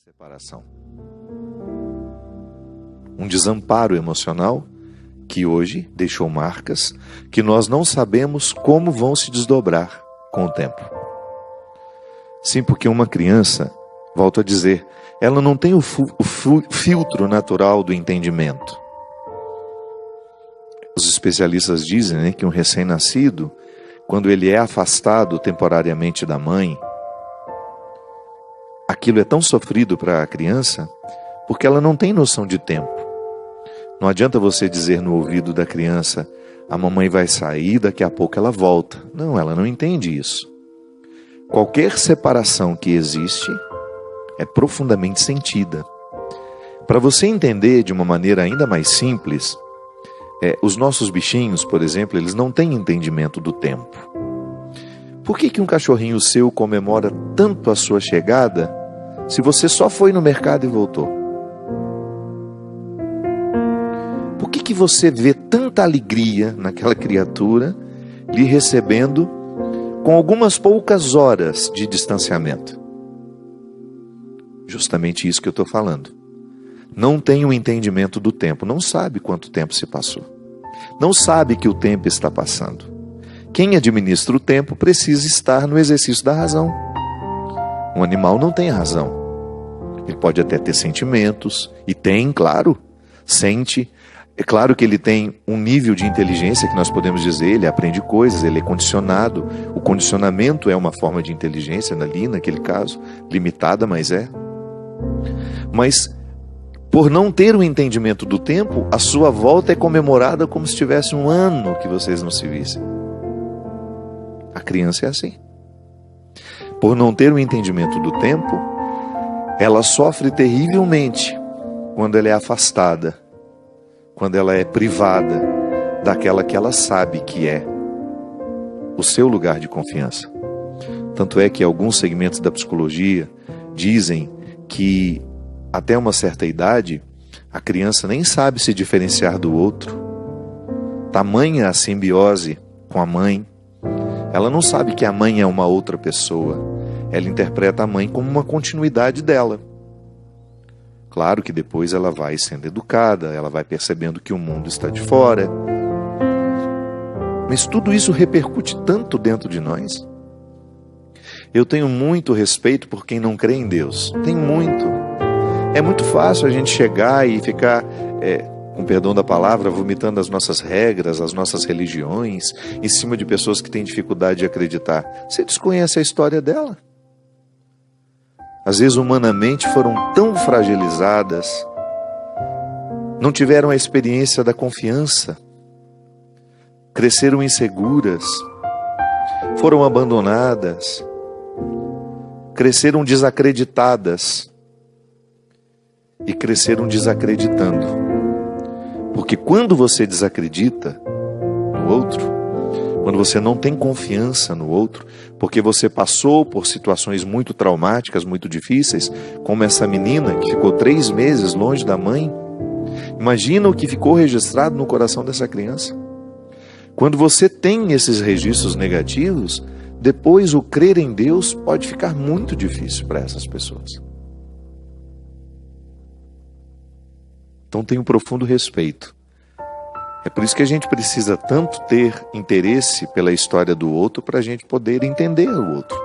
Separação. Um desamparo emocional que hoje deixou marcas que nós não sabemos como vão se desdobrar com o tempo. Sim, porque uma criança, volto a dizer, ela não tem o filtro natural do entendimento. Os especialistas dizem, que um recém-nascido, quando ele é afastado temporariamente da mãe, aquilo é tão sofrido para a criança porque ela não tem noção de tempo. Não adianta você dizer no ouvido da criança: a mamãe vai sair, daqui a pouco ela volta. Não, ela não entende isso. Qualquer separação que existe é profundamente sentida. Para você entender de uma maneira ainda mais simples, os nossos bichinhos, por exemplo, eles não têm entendimento do tempo. Por que um cachorrinho seu comemora tanto a sua chegada se você só foi no mercado e voltou? Por que você vê tanta alegria naquela criatura lhe recebendo com algumas poucas horas de distanciamento? Justamente isso que eu estou falando. Não tem o entendimento do tempo, não sabe quanto tempo se passou. Não sabe que o tempo está passando. Quem administra o tempo precisa estar no exercício da razão. Um animal não tem razão. Ele pode até ter sentimentos, e tem, claro, sente. É claro que ele tem um nível de inteligência que nós podemos dizer, ele aprende coisas, ele é condicionado. O condicionamento é uma forma de inteligência ali, naquele caso, limitada, mas é. Mas, por não ter o entendimento do tempo, a sua volta é comemorada como se tivesse um ano que vocês não se vissem. A criança é assim. Por não ter o entendimento do tempo, ela sofre terrivelmente quando ela é afastada, quando ela é privada daquela que ela sabe que é o seu lugar de confiança. Tanto é que alguns segmentos da psicologia dizem que até uma certa idade a criança nem sabe se diferenciar do outro. Tamanha a simbiose com a mãe, ela não sabe que a mãe é uma outra pessoa. Ela interpreta a mãe como uma continuidade dela. Claro que depois ela vai sendo educada, ela vai percebendo que o mundo está de fora. Mas tudo isso repercute tanto dentro de nós. Eu tenho muito respeito por quem não crê em Deus. Tenho muito. É muito fácil a gente chegar e ficar, com perdão da palavra, vomitando as nossas regras, as nossas religiões, em cima de pessoas que têm dificuldade de acreditar. Você desconhece a história dela. Às vezes, humanamente, foram tão fragilizadas, não tiveram a experiência da confiança, cresceram inseguras, foram abandonadas, cresceram desacreditadas e cresceram desacreditando. Porque quando você desacredita no outro, quando você não tem confiança no outro, porque você passou por situações muito traumáticas, muito difíceis, como essa menina que ficou 3 meses longe da mãe, imagina o que ficou registrado no coração dessa criança. Quando você tem esses registros negativos, depois o crer em Deus pode ficar muito difícil para essas pessoas. Então tenho um profundo respeito. É por isso que a gente precisa tanto ter interesse pela história do outro para a gente poder entender o outro.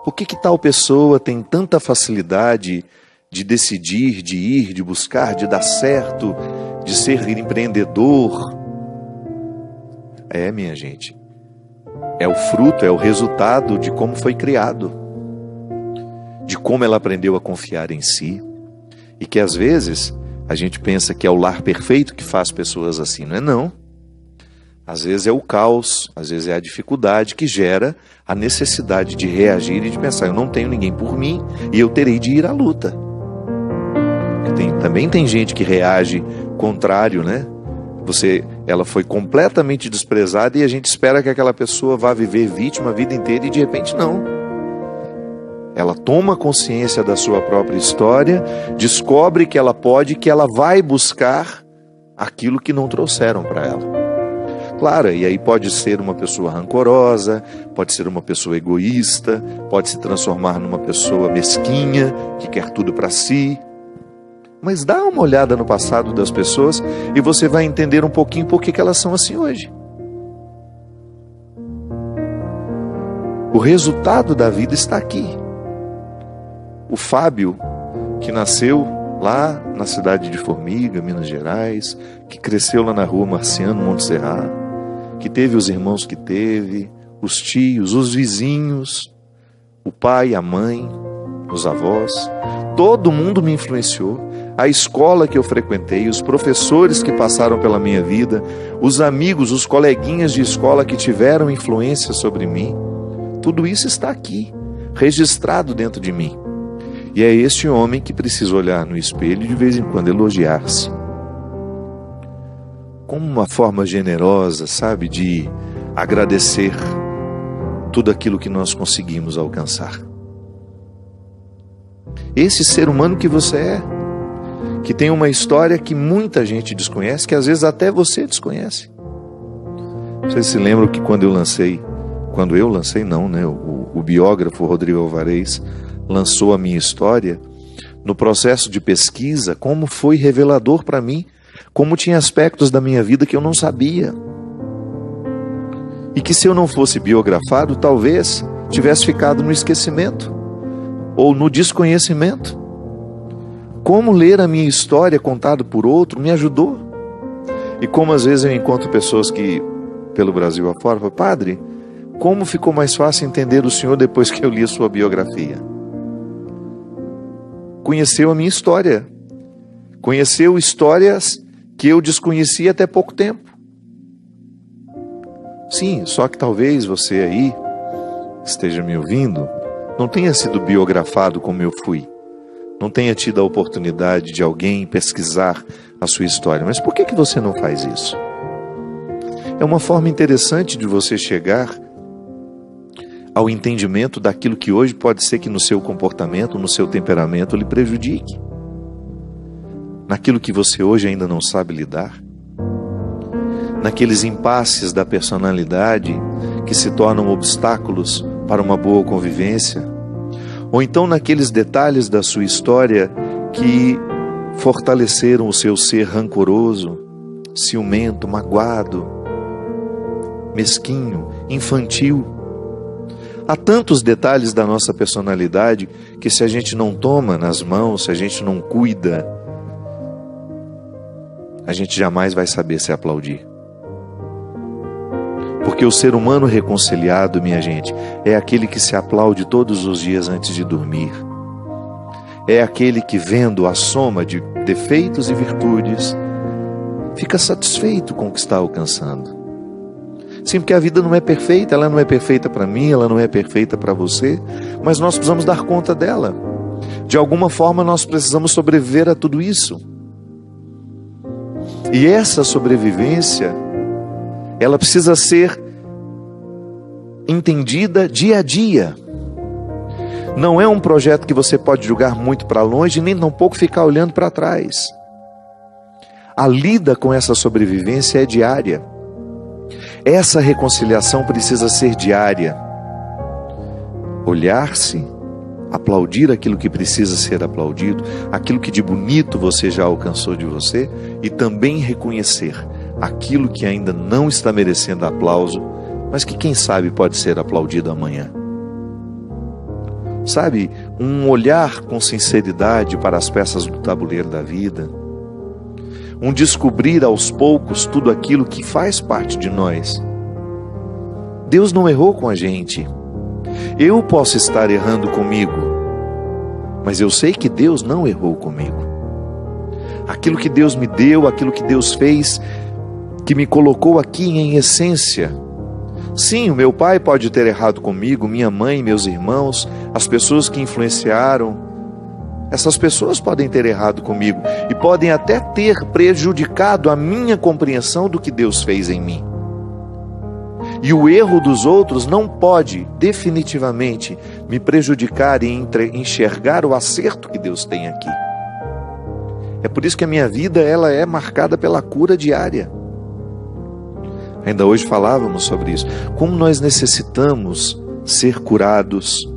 Por que tal pessoa tem tanta facilidade de decidir, de ir, de buscar, de dar certo, de ser empreendedor? Minha gente, é o fruto, é o resultado de como foi criado, de como ela aprendeu a confiar em si, e que às vezes a gente pensa que é o lar perfeito que faz pessoas assim. Não é não. Às vezes é o caos, às vezes é a dificuldade que gera a necessidade de reagir e de pensar: eu não tenho ninguém por mim e eu terei de ir à luta. Também tem gente que reage contrário, né? Ela foi completamente desprezada e a gente espera que aquela pessoa vá viver vítima a vida inteira e de repente não. Ela toma consciência da sua própria história, descobre que ela pode, que ela vai buscar aquilo que não trouxeram para ela. clara, e aí pode ser uma pessoa rancorosa, pode ser uma pessoa egoísta, pode se transformar numa pessoa mesquinha, que quer tudo para si. Mas dá uma olhada no passado das pessoas e você vai entender um pouquinho por que elas são assim hoje. O resultado da vida está aqui. O Fábio, que nasceu lá na cidade de Formiga, Minas Gerais, que cresceu lá na rua Marciano Montserrat, que teve os irmãos que teve, os tios, os vizinhos, o pai, a mãe, os avós, todo mundo me influenciou. A escola que eu frequentei, os professores que passaram pela minha vida, os amigos, os coleguinhas de escola que tiveram influência sobre mim, tudo isso está aqui, registrado dentro de mim. E é este homem que precisa olhar no espelho e de vez em quando elogiar-se. Como uma forma generosa, sabe, de agradecer tudo aquilo que nós conseguimos alcançar. Esse ser humano que você é, que tem uma história que muita gente desconhece, que às vezes até você desconhece. Vocês se lembram que quando eu lancei não, né? O biógrafo Rodrigo Alvarez lançou a minha história, no processo de pesquisa, como foi revelador para mim, como tinha aspectos da minha vida que eu não sabia. E que se eu não fosse biografado, talvez tivesse ficado no esquecimento ou no desconhecimento. Como ler a minha história contada por outro me ajudou. E como às vezes eu encontro pessoas que, pelo Brasil afora, falam: padre, como ficou mais fácil entender o senhor depois que eu li a sua biografia? Conheceu a minha história. Conheceu histórias que eu desconhecia até pouco tempo. Sim, só que talvez você aí, esteja me ouvindo, não tenha sido biografado como eu fui. Não tenha tido a oportunidade de alguém pesquisar a sua história. Mas por que você não faz isso? É uma forma interessante de você chegar ao entendimento daquilo que hoje pode ser que no seu comportamento, no seu temperamento lhe prejudique. Naquilo que você hoje ainda não sabe lidar. Naqueles impasses da personalidade que se tornam obstáculos para uma boa convivência. Ou então naqueles detalhes da sua história que fortaleceram o seu ser rancoroso, ciumento, magoado, mesquinho, infantil. Há tantos detalhes da nossa personalidade que se a gente não toma nas mãos, se a gente não cuida, a gente jamais vai saber se aplaudir. Porque o ser humano reconciliado, minha gente, é aquele que se aplaude todos os dias antes de dormir. É aquele que, vendo a soma de defeitos e virtudes, fica satisfeito com o que está alcançando. Sim, porque a vida não é perfeita, ela não é perfeita para mim, ela não é perfeita para você, mas nós precisamos dar conta dela. De alguma forma nós precisamos sobreviver a tudo isso. E essa sobrevivência, ela precisa ser entendida dia a dia. Não é um projeto que você pode jogar muito para longe, nem tampouco ficar olhando para trás. A lida com essa sobrevivência é diária. Essa reconciliação precisa ser diária. Olhar-se, aplaudir aquilo que precisa ser aplaudido, aquilo que de bonito você já alcançou de você, e também reconhecer aquilo que ainda não está merecendo aplauso, mas que quem sabe pode ser aplaudido amanhã. Sabe, um olhar com sinceridade para as peças do tabuleiro da vida, um descobrir aos poucos tudo aquilo que faz parte de nós. Deus não errou com a gente. Eu posso estar errando comigo, mas eu sei que Deus não errou comigo. Aquilo que Deus me deu, aquilo que Deus fez, que me colocou aqui em essência. Sim, o meu pai pode ter errado comigo, minha mãe, meus irmãos, as pessoas que influenciaram. Essas pessoas podem ter errado comigo e podem até ter prejudicado a minha compreensão do que Deus fez em mim. E o erro dos outros não pode definitivamente me prejudicar e enxergar o acerto que Deus tem aqui. É por isso que a minha vida ela é marcada pela cura diária. Ainda hoje falávamos sobre isso. Como nós necessitamos ser curados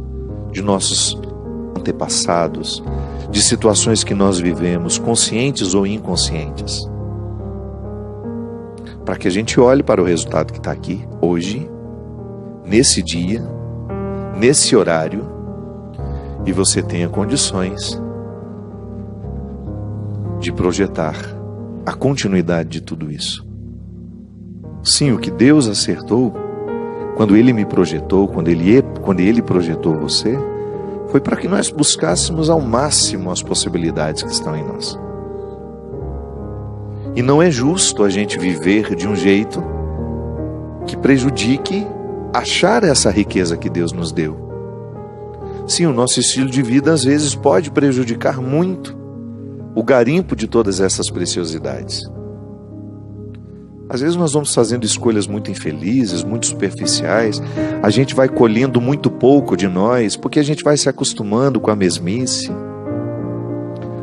de nossos antepassados, de situações que nós vivemos, conscientes ou inconscientes. Para que a gente olhe para o resultado que está aqui, hoje, nesse dia, nesse horário, e você tenha condições de projetar a continuidade de tudo isso. Sim, o que Deus acertou, quando Ele me projetou, quando Ele projetou você, foi para que nós buscássemos ao máximo as possibilidades que estão em nós. E não é justo a gente viver de um jeito que prejudique achar essa riqueza que Deus nos deu. Sim, o nosso estilo de vida às vezes pode prejudicar muito o garimpo de todas essas preciosidades. Às vezes nós vamos fazendo escolhas muito infelizes, muito superficiais, a gente vai colhendo muito pouco de nós, porque a gente vai se acostumando com a mesmice,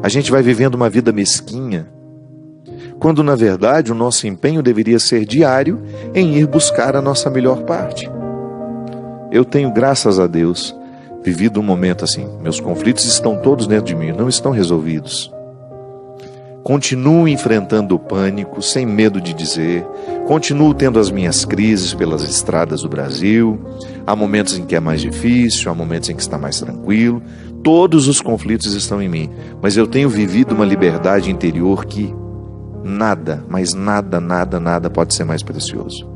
a gente vai vivendo uma vida mesquinha, quando na verdade o nosso empenho deveria ser diário em ir buscar a nossa melhor parte. Eu tenho, graças a Deus, vivido um momento assim, meus conflitos estão todos dentro de mim, não estão resolvidos. Continuo enfrentando o pânico, sem medo de dizer, continuo tendo as minhas crises pelas estradas do Brasil, há momentos em que é mais difícil, há momentos em que está mais tranquilo, todos os conflitos estão em mim, mas eu tenho vivido uma liberdade interior que nada, mas nada pode ser mais precioso.